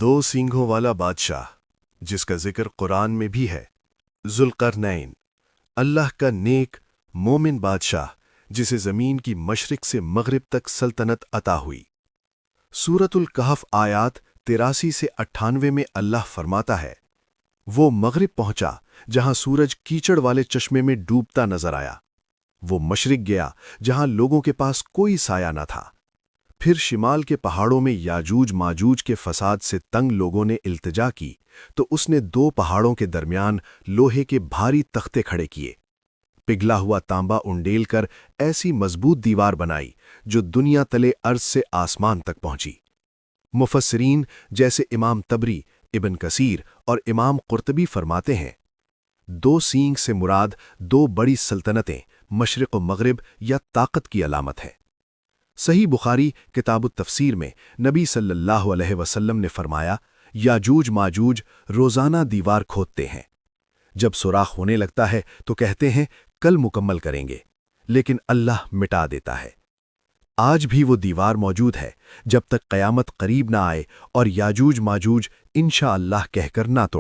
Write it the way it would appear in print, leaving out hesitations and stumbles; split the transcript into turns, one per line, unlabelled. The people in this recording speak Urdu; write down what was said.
دو سینگھوں والا بادشاہ جس کا ذکر قرآن میں بھی ہے، ذوالقرنین، اللہ کا نیک مومن بادشاہ جسے زمین کی مشرق سے مغرب تک سلطنت عطا ہوئی۔ سورۃ الکہف آیات 83 سے 98 میں اللہ فرماتا ہے، وہ مغرب پہنچا جہاں سورج کیچڑ والے چشمے میں ڈوبتا نظر آیا، وہ مشرق گیا جہاں لوگوں کے پاس کوئی سایہ نہ تھا، پھر شمال کے پہاڑوں میں یاجوج ماجوج کے فساد سے تنگ لوگوں نے التجا کی تو اس نے دو پہاڑوں کے درمیان لوہے کے بھاری تختے کھڑے کیے، پگھلا ہوا تانبا انڈیل کر ایسی مضبوط دیوار بنائی جو دنیا تلے عرض سے آسمان تک پہنچی۔ مفسرین جیسے امام طبری، ابن کثیر اور امام قرطبی فرماتے ہیں، دو سینگ سے مراد دو بڑی سلطنتیں مشرق و مغرب یا طاقت کی علامت ہے۔ صحیح بخاری کتاب التفسیر میں نبی صلی اللہ علیہ وسلم نے فرمایا، یاجوج ماجوج روزانہ دیوار کھودتے ہیں، جب سوراخ ہونے لگتا ہے تو کہتے ہیں کل مکمل کریں گے، لیکن اللہ مٹا دیتا ہے۔ آج بھی وہ دیوار موجود ہے جب تک قیامت قریب نہ آئے اور یاجوج ماجوج انشاءاللہ کہہ کر نہ توڑ